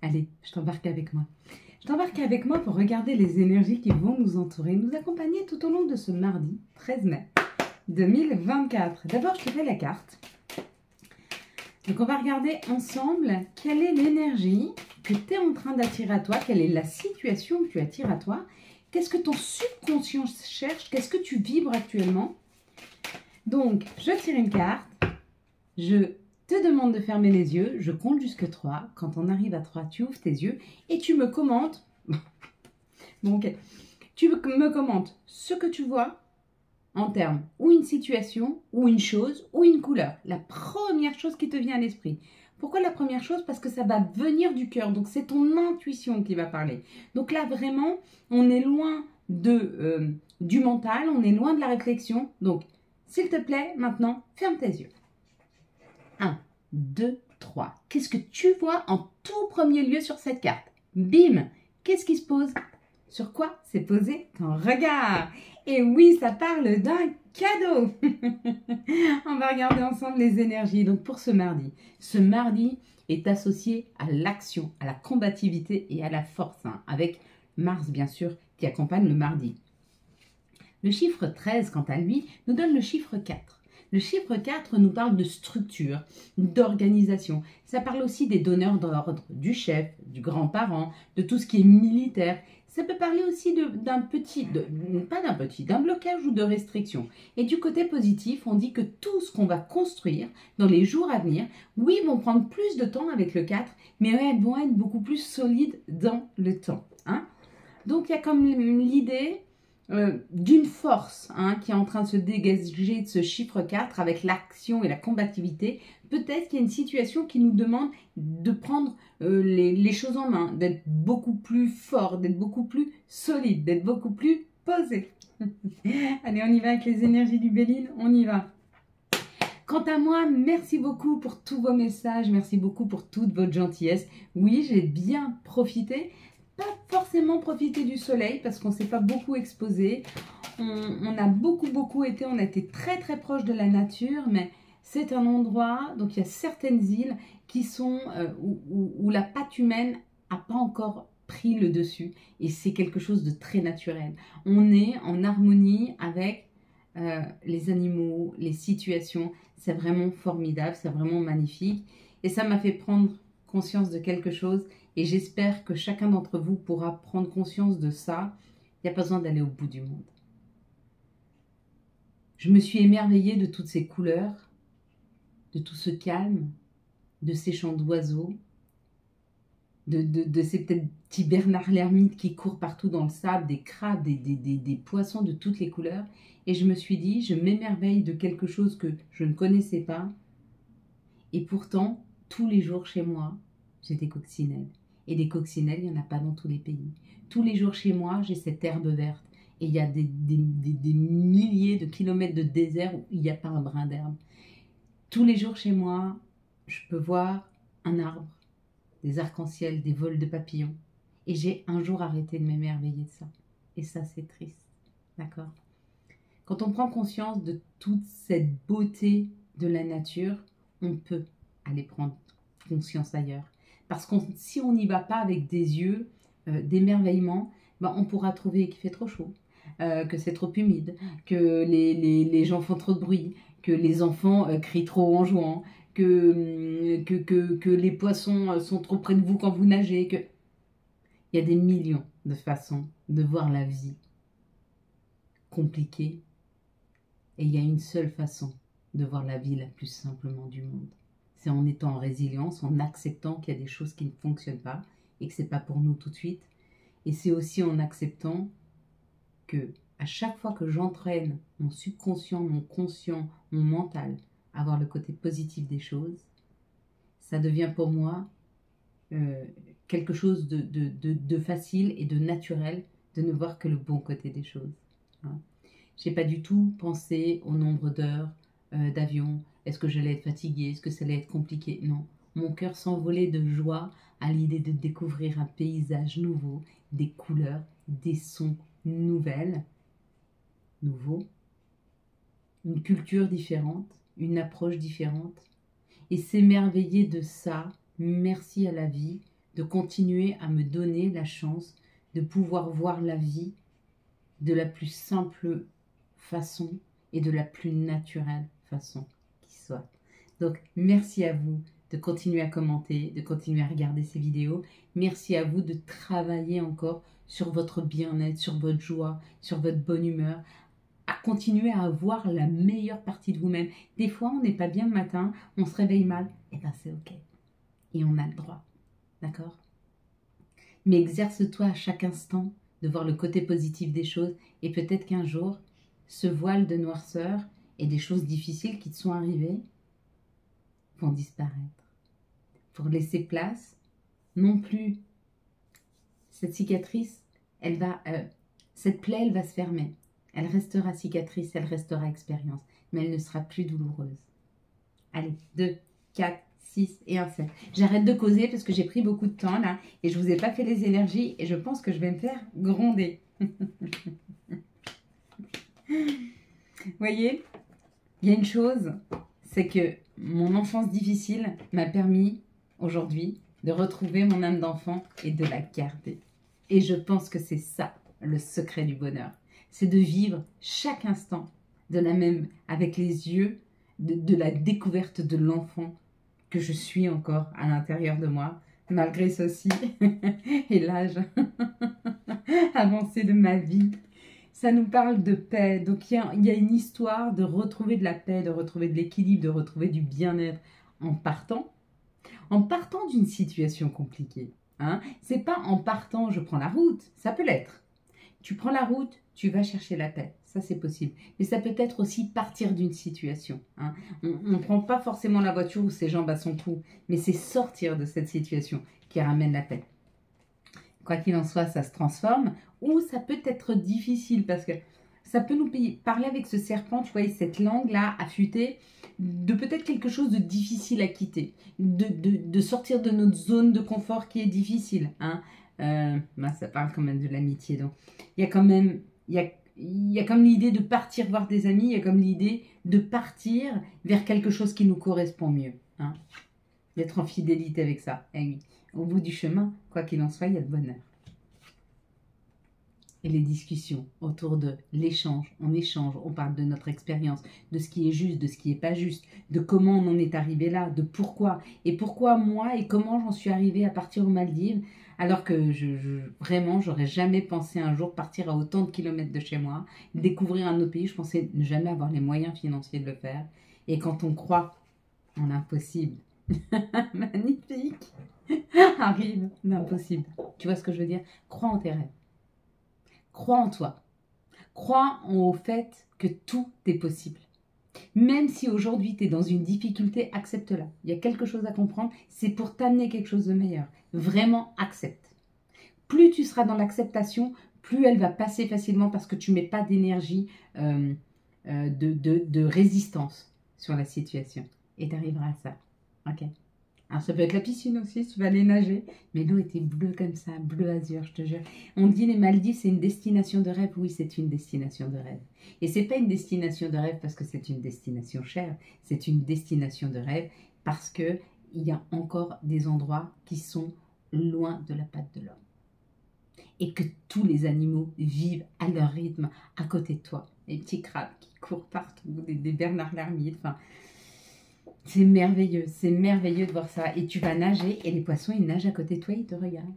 Allez, je t'embarque avec moi. Je t'embarque avec moi pour regarder les énergies qui vont nous entourer, nous accompagner tout au long de ce mardi 13 mai 2024. D'abord, je te fais la carte. Donc, on va regarder ensemble quelle est l'énergie que tu es en train d'attirer à toi, quelle est la situation que tu attires à toi, qu'est-ce que ton subconscient cherche, qu'est-ce que tu vibres actuellement. Donc, je tire une carte, je te demande de fermer les yeux, je compte jusque 3. Quand on arrive à 3, tu ouvres tes yeux et tu me commentes. Bon, ok. Tu me commentes ce que tu vois en termes ou une situation, ou une chose, ou une couleur. La première chose qui te vient à l'esprit. Pourquoi la première chose? Parce que ça va venir du cœur. Donc, c'est ton intuition qui va parler. Donc là, vraiment, on est loin du mental, on est loin de la réflexion. Donc, s'il te plaît, maintenant, ferme tes yeux. 1, 2, 3. Qu'est-ce que tu vois en tout premier lieu sur cette carte? Bim! Qu'est-ce qui se pose? Sur quoi s'est posé ton regard? Et oui, ça parle d'un cadeau. On va regarder ensemble les énergies. Donc pour ce mardi est associé à l'action, à la combativité et à la force, hein, avec Mars bien sûr qui accompagne le mardi. Le chiffre 13, quant à lui, nous donne le chiffre 4. Le chiffre 4 nous parle de structure, d'organisation. Ça parle aussi des donneurs d'ordre, du chef, du grand-parent, de tout ce qui est militaire. Ça peut parler aussi d'un blocage ou de restriction. Et du côté positif, on dit que tout ce qu'on va construire dans les jours à venir, oui, vont prendre plus de temps avec le 4, mais vont être beaucoup plus solides dans le temps. Hein. Donc, il y a comme l'idée d'une force, hein, qui est en train de se dégager de ce chiffre 4 avec l'action et la combativité. Peut-être qu'il y a une situation qui nous demande de prendre les choses en main, d'être beaucoup plus fort, d'être beaucoup plus solide, d'être beaucoup plus posé. Allez, on y va avec les énergies du Béline, on y va. Quant à moi, merci beaucoup pour tous vos messages, merci beaucoup pour toute votre gentillesse. Oui, j'ai bien profité. Pas forcément profiter du soleil parce qu'on ne s'est pas beaucoup exposé. On a beaucoup été, on a été très proche de la nature, mais c'est un endroit, donc il y a certaines îles qui sont où la patte humaine n'a pas encore pris le dessus et c'est quelque chose de très naturel. On est en harmonie avec les animaux, les situations, c'est vraiment formidable, c'est vraiment magnifique et ça m'a fait prendre conscience de quelque chose. Et j'espère que chacun d'entre vous pourra prendre conscience de ça. Il n'y a pas besoin d'aller au bout du monde. Je me suis émerveillée de toutes ces couleurs, de tout ce calme, de ces chants d'oiseaux, de ces petits Bernard l'ermite qui courent partout dans le sable, des crabes, des poissons de toutes les couleurs. Et je me suis dit, je m'émerveille de quelque chose que je ne connaissais pas. Et pourtant, tous les jours chez moi, j'ai des coccinelles. Et des coccinelles, il n'y en a pas dans tous les pays. Tous les jours chez moi, j'ai cette herbe verte. Et il y a des milliers de kilomètres de désert où il n'y a pas un brin d'herbe. Tous les jours chez moi, je peux voir un arbre, des arcs-en-ciel, des vols de papillons. Et j'ai un jour arrêté de m'émerveiller de ça. Et ça, c'est triste. D'accord? Quand on prend conscience de toute cette beauté de la nature, on peut aller prendre conscience ailleurs. Parce que si on n'y va pas avec des yeux d'émerveillement, ben on pourra trouver qu'il fait trop chaud, que c'est trop humide, que les gens font trop de bruit, que les enfants crient trop en jouant, que les poissons sont trop près de vous quand vous nagez. Il y a des millions de façons de voir la vie compliquée. Et il y a une seule façon de voir la vie la plus simplement du monde. C'est en étant en résilience, en acceptant qu'il y a des choses qui ne fonctionnent pas et que ce n'est pas pour nous tout de suite. Et c'est aussi en acceptant que à chaque fois que j'entraîne mon subconscient, mon conscient, mon mental à voir le côté positif des choses, ça devient pour moi quelque chose de facile et de naturel de ne voir que le bon côté des choses. Hein. Je n'ai pas du tout pensé au nombre d'heures d'avion. Est-ce que j'allais être fatiguée? Est-ce que ça allait être compliqué? Non. Mon cœur s'envolait de joie à l'idée de découvrir un paysage nouveau, des couleurs, des sons nouveaux, une culture différente, une approche différente. Et s'émerveiller de ça, merci à la vie, de continuer à me donner la chance de pouvoir voir la vie de la plus simple façon et de la plus naturelle façon qui soit. Donc, merci à vous de continuer à commenter, de continuer à regarder ces vidéos. Merci à vous de travailler encore sur votre bien-être, sur votre joie, sur votre bonne humeur, à continuer à avoir la meilleure partie de vous-même. Des fois, on n'est pas bien le matin, on se réveille mal, et bien c'est ok. Et on a le droit, d'accord? Mais exerce-toi à chaque instant de voir le côté positif des choses, et peut-être qu'un jour, ce voile de noirceur et des choses difficiles qui te sont arrivées vont disparaître. Pour laisser place, non plus, cette cicatrice, cette plaie, elle va se fermer. Elle restera cicatrice, elle restera expérience, mais elle ne sera plus douloureuse. Allez, 2, 4, 6 et un 7. J'arrête de causer parce que j'ai pris beaucoup de temps là et je ne vous ai pas fait les énergies et je pense que je vais me faire gronder. Vous voyez, il y a une chose, c'est que mon enfance difficile m'a permis aujourd'hui de retrouver mon âme d'enfant et de la garder. Et je pense que c'est ça le secret du bonheur. C'est de vivre chaque instant de la même, avec les yeux de la découverte de l'enfant que je suis encore à l'intérieur de moi, malgré ceci et l'âge avancé de ma vie. Ça nous parle de paix. Donc il y a une histoire de retrouver de la paix, de retrouver de l'équilibre, de retrouver du bien-être en partant d'une situation compliquée. Hein. C'est pas en partant, je prends la route, ça peut l'être. Tu prends la route, tu vas chercher la paix, ça c'est possible. Mais ça peut être aussi partir d'une situation. Hein. On ne prend pas forcément la voiture où ses jambes à son cou, mais c'est sortir de cette situation qui ramène la paix. Quoi qu'il en soit, ça se transforme, ou ça peut être difficile parce que ça peut nous parler avec ce serpent, tu vois, cette langue-là affûtée, de peut-être quelque chose de difficile à quitter, de sortir de notre zone de confort qui est difficile. Hein. Ça parle quand même de l'amitié. Donc, il y a quand même, il y a comme l'idée de partir voir des amis, il y a comme l'idée de partir vers quelque chose qui nous correspond mieux. Hein. D'être en fidélité avec ça. Et oui, au bout du chemin, quoi qu'il en soit, il y a le bonheur. Et les discussions autour de l'échange, on échange, on parle de notre expérience, de ce qui est juste, de ce qui n'est pas juste, de comment on en est arrivé là, de pourquoi, et pourquoi moi et comment j'en suis arrivée à partir aux Maldives, alors que vraiment, j'aurais jamais pensé un jour partir à autant de kilomètres de chez moi, découvrir un autre pays, je pensais ne jamais avoir les moyens financiers de le faire. Et quand on croit en l'impossible, magnifique, arrive l'impossible. Tu vois ce que je veux dire? Crois en tes rêves. Crois en toi. Crois au fait que tout est possible. Même si aujourd'hui tu es dans une difficulté, accepte-la. Il y a quelque chose à comprendre, c'est pour t'amener quelque chose de meilleur. Vraiment, accepte. Plus tu seras dans l'acceptation, plus elle va passer facilement parce que tu ne mets pas d'énergie de résistance sur la situation. Et tu arriveras à ça. Ok? Alors ça peut être la piscine aussi, si tu vas aller nager. Mais l'eau était bleue comme ça, bleu azur, je te jure. On dit les Maldives, c'est une destination de rêve. Oui, c'est une destination de rêve. Et c'est pas une destination de rêve parce que c'est une destination chère. C'est une destination de rêve parce que il y a encore des endroits qui sont loin de la patte de l'homme. Et que tous les animaux vivent à leur rythme à côté de toi. Les petits crabes qui courent partout, des bernards l'ermite, enfin... c'est merveilleux de voir ça. Et tu vas nager et les poissons, ils nagent à côté de toi, ils te regardent.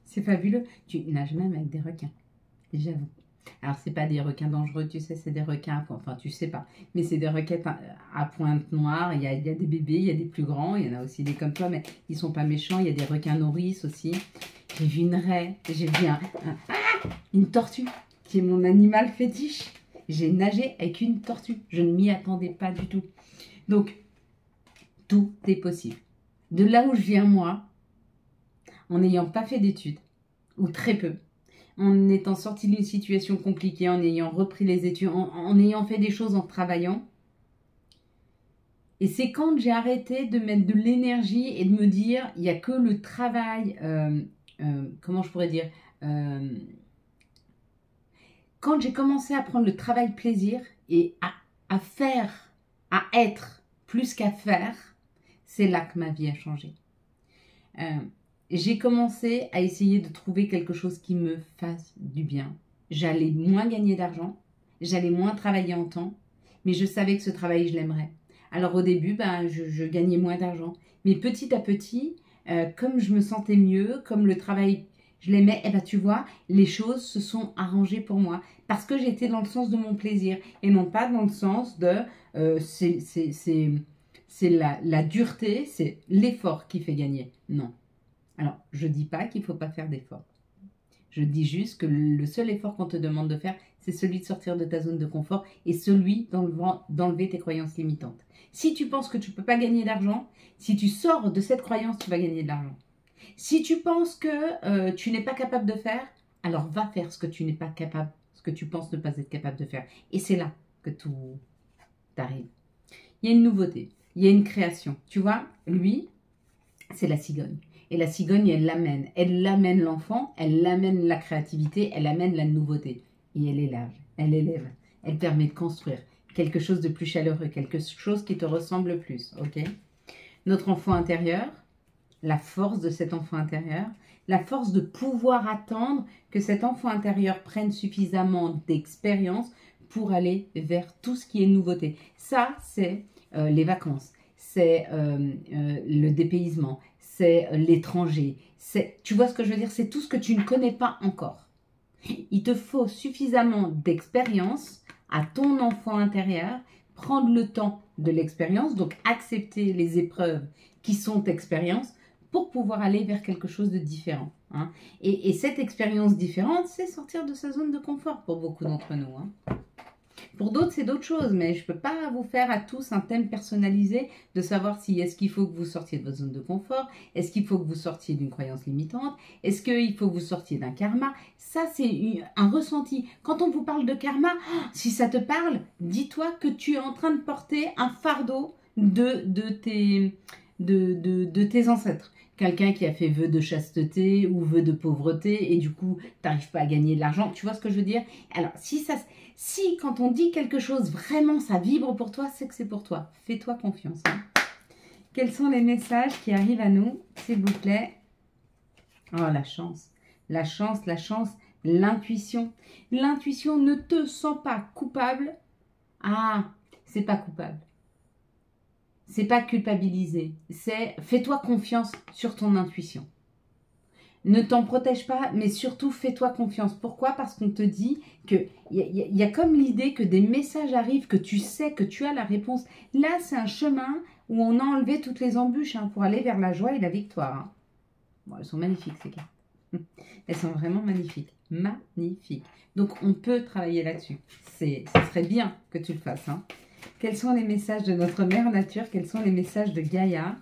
C'est fabuleux. Tu nages même avec des requins, j'avoue. Alors, c'est pas des requins dangereux, tu sais, c'est des requins, enfin, tu sais pas. Mais c'est des requins à pointe noire, il y a des bébés, il y a des plus grands, il y en a aussi des comme toi, mais ils sont pas méchants. Il y a des requins nourrices aussi. J'ai vu une raie, j'ai vu une tortue, qui est mon animal fétiche. J'ai nagé avec une tortue. Je ne m'y attendais pas du tout. Donc, tout est possible. De là où je viens, moi, en n'ayant pas fait d'études, ou très peu, en étant sortie d'une situation compliquée, en ayant repris les études, en ayant fait des choses en travaillant. Et c'est quand j'ai arrêté de mettre de l'énergie et de me dire, il n'y a que le travail, comment je pourrais dire, quand j'ai commencé à prendre le travail plaisir et à faire, à être plus qu'à faire, c'est là que ma vie a changé. j'ai commencé à essayer de trouver quelque chose qui me fasse du bien. J'allais moins gagner d'argent, j'allais moins travailler en temps, mais je savais que ce travail, je l'aimerais. Alors au début, je gagnais moins d'argent. Mais petit à petit, comme je me sentais mieux, comme le travail, je l'aimais, et tu vois, les choses se sont arrangées pour moi. Parce que j'étais dans le sens de mon plaisir et non pas dans le sens de c'est la dureté, c'est l'effort qui fait gagner. Non. Alors, je ne dis pas qu'il ne faut pas faire d'effort. Je dis juste que le seul effort qu'on te demande de faire, c'est celui de sortir de ta zone de confort et celui d'enlever tes croyances limitantes. Si tu penses que tu ne peux pas gagner d'argent, si tu sors de cette croyance, tu vas gagner de l'argent. Si tu penses que tu n'es pas capable de faire, alors va faire ce que tu n'es pas capable, ce que tu penses ne pas être capable de faire. Et c'est là que tout t'arrive. Il y a une nouveauté, il y a une création. Tu vois, lui, c'est la cigogne. Et la cigogne, elle l'amène l'enfant, elle l'amène la créativité, elle amène la nouveauté. Et elle élève, elle permet de construire quelque chose de plus chaleureux, quelque chose qui te ressemble plus, ok? Notre enfant intérieur, la force de cet enfant intérieur, la force de pouvoir attendre que cet enfant intérieur prenne suffisamment d'expérience pour aller vers tout ce qui est nouveauté. Ça, c'est les vacances, c'est le dépaysement, c'est l'étranger. Tu vois ce que je veux dire? C'est tout ce que tu ne connais pas encore. Il te faut suffisamment d'expérience à ton enfant intérieur, prendre le temps de l'expérience, donc accepter les épreuves qui sont expériences pour pouvoir aller vers quelque chose de différent. Hein. Et cette expérience différente, c'est sortir de sa zone de confort pour beaucoup d'entre nous. Hein. Pour d'autres, c'est d'autres choses, mais je ne peux pas vous faire à tous un thème personnalisé de savoir si est-ce qu'il faut que vous sortiez de votre zone de confort, est-ce qu'il faut que vous sortiez d'une croyance limitante, est-ce qu'il faut que vous sortiez d'un karma. Ça, c'est un ressenti. Quand on vous parle de karma, si ça te parle, dis-toi que tu es en train de porter un fardeau de tes ancêtres. Quelqu'un qui a fait vœu de chasteté ou vœu de pauvreté et du coup, tu n'arrives pas à gagner de l'argent. Tu vois ce que je veux dire? Alors, si quand on dit quelque chose, vraiment ça vibre pour toi, c'est que c'est pour toi. Fais-toi confiance. Hein. Quels sont les messages qui arrivent à nous, s'il vous plaît? Oh, la chance. La chance, la chance, l'intuition. L'intuition, ne te sens pas coupable. Ah, c'est pas coupable. C'est pas culpabiliser. C'est fais-toi confiance sur ton intuition. Ne t'en protège pas, mais surtout fais-toi confiance. Pourquoi? Parce qu'on te dit qu'il y a comme l'idée que des messages arrivent, que tu sais, que tu as la réponse. Là, c'est un chemin où on a enlevé toutes les embûches hein, pour aller vers la joie et la victoire. Hein. Bon, elles sont magnifiques, ces cartes. Elles sont vraiment magnifiques. Magnifiques. Donc, on peut travailler là-dessus. Ça serait bien que tu le fasses. Hein. Quels sont les messages de notre mère nature? Quels sont les messages de Gaïa?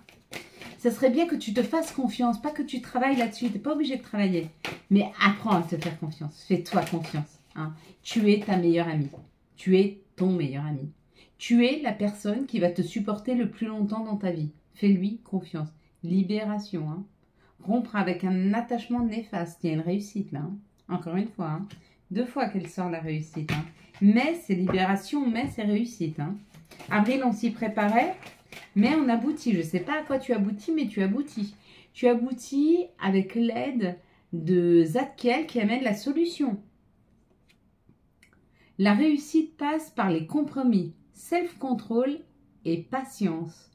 Ça serait bien que tu te fasses confiance, pas que tu travailles là-dessus. Tu n'es pas obligé de travailler. Mais apprends à te faire confiance. Fais-toi confiance. Hein. Tu es ta meilleure amie. Tu es ton meilleur ami. Tu es la personne qui va te supporter le plus longtemps dans ta vie. Fais-lui confiance. Libération. Hein. Rompre avec un attachement néfaste. Il y a une réussite là. Hein. Encore une fois. Hein. 2 fois qu'elle sort la réussite. Hein. Mais c'est libération, mais c'est réussite. Hein. Avril, on s'y préparait. Mais on aboutit. Je ne sais pas à quoi tu aboutis, mais tu aboutis. Tu aboutis avec l'aide de Zadkiel qui amène la solution. La réussite passe par les compromis, self-control et patience.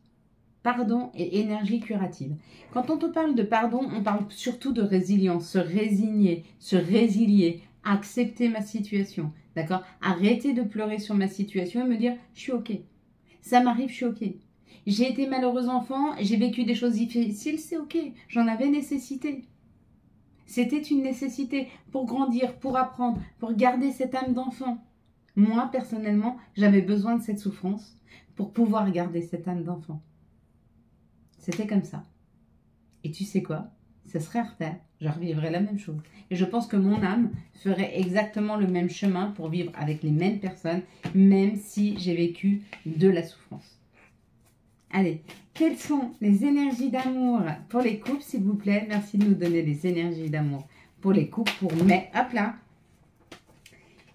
Pardon et énergie curative. Quand on te parle de pardon, on parle surtout de résilience, se résigner, se résilier, accepter ma situation. D'accord? Arrêter de pleurer sur ma situation et me dire « je suis ok ». Ça m'arrive, je suis ok. J'ai été malheureuse enfant, j'ai vécu des choses difficiles, c'est ok, j'en avais nécessité. C'était une nécessité pour grandir, pour apprendre, pour garder cette âme d'enfant. Moi, personnellement, j'avais besoin de cette souffrance pour pouvoir garder cette âme d'enfant. C'était comme ça. Et tu sais quoi? Ça serait à refaire, je revivrais la même chose. Et je pense que mon âme ferait exactement le même chemin pour vivre avec les mêmes personnes, même si j'ai vécu de la souffrance. Allez, quelles sont les énergies d'amour pour les couples, s'il vous plaît? Merci de nous donner les énergies d'amour pour les couples, pour mai. Hop là.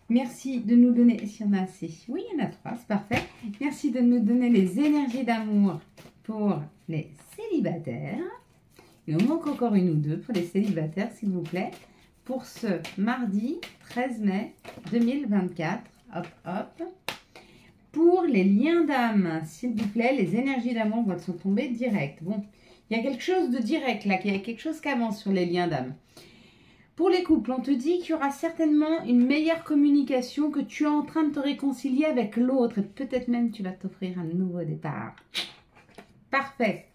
Merci de nous donner, s'il y en a assez. Oui, il y en a 3, c'est parfait. Merci de nous donner les énergies d'amour pour les célibataires. Il en manque encore une ou deux pour les célibataires, s'il vous plaît. Pour ce mardi 13 mai 2024. Hop, hop. Pour les liens d'âme, s'il vous plaît, les énergies d'amour vont se tomber direct. Bon, il y a quelque chose de direct là, il y a quelque chose qui avance sur les liens d'âme. Pour les couples, on te dit qu'il y aura certainement une meilleure communication, que tu es en train de te réconcilier avec l'autre et peut-être même tu vas t'offrir un nouveau départ. Parfait.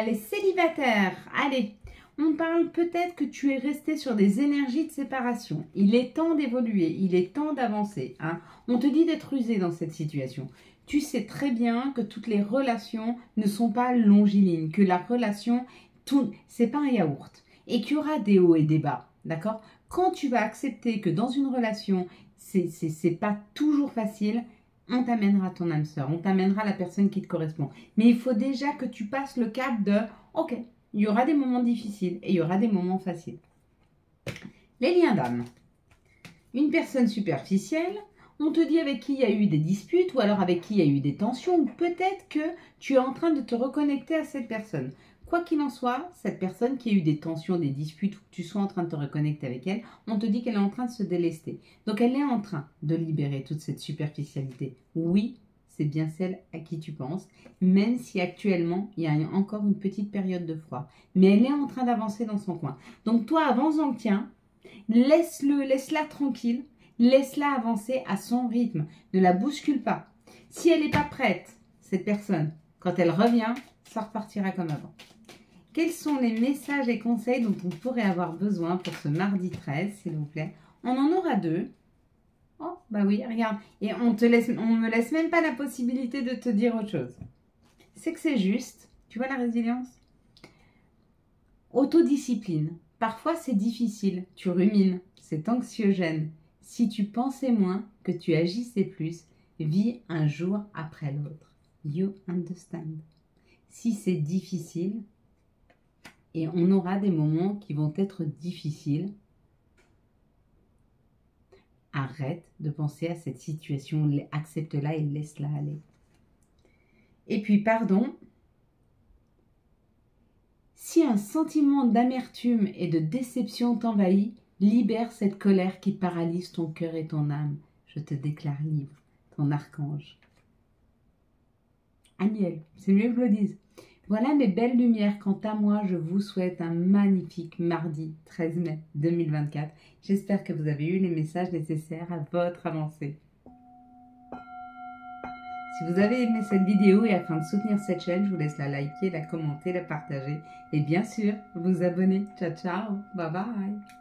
Les célibataires, allez, on parle peut-être que tu es resté sur des énergies de séparation. Il est temps d'évoluer, il est temps d'avancer. Hein. On te dit d'être rusé dans cette situation. Tu sais très bien que toutes les relations ne sont pas longilignes, que la relation, c'est pas un yaourt et qu'il y aura des hauts et des bas. D'accord? Quand tu vas accepter que dans une relation, c'est pas toujours facile, on t'amènera ton âme sœur, on t'amènera la personne qui te correspond. Mais il faut déjà que tu passes le cap de « Ok, il y aura des moments difficiles et il y aura des moments faciles. » Les liens d'âme. Une personne superficielle, on te dit avec qui il y a eu des disputes ou alors avec qui il y a eu des tensions ou peut-être que tu es en train de te reconnecter à cette personne. Quoi qu'il en soit, cette personne qui a eu des tensions, des disputes, ou que tu sois en train de te reconnecter avec elle, on te dit qu'elle est en train de se délester. Donc elle est en train de libérer toute cette superficialité. Oui, c'est bien celle à qui tu penses, même si actuellement, il y a encore une petite période de froid. Mais elle est en train d'avancer dans son coin. Donc toi, avance dans le tien, laisse-la tranquille, laisse-la avancer à son rythme. Ne la bouscule pas. Si elle n'est pas prête, cette personne, quand elle revient, ça repartira comme avant. Quels sont les messages et conseils dont on pourrait avoir besoin pour ce mardi 13, s'il vous plaît? On en aura deux. Oh, bah oui, regarde. Et on me laisse même pas la possibilité de te dire autre chose. C'est que c'est juste. Tu vois la résilience? Autodiscipline. Parfois, c'est difficile. Tu rumines. C'est anxiogène. Si tu pensais moins, que tu agissais plus, vis un jour après l'autre. You understand? Si c'est difficile, et on aura des moments qui vont être difficiles, arrête de penser à cette situation, accepte-la et laisse-la aller. Et puis, pardon, si un sentiment d'amertume et de déception t'envahit, libère cette colère qui paralyse ton cœur et ton âme. Je te déclare libre, ton archange. Aniel, c'est mieux que je le dise. Voilà mes belles lumières. Quant à moi, je vous souhaite un magnifique mardi 13 mai 2024. J'espère que vous avez eu les messages nécessaires à votre avancée. Si vous avez aimé cette vidéo et afin de soutenir cette chaîne, je vous laisse la liker, la commenter, la partager et bien sûr, vous abonner. Ciao, ciao, bye bye.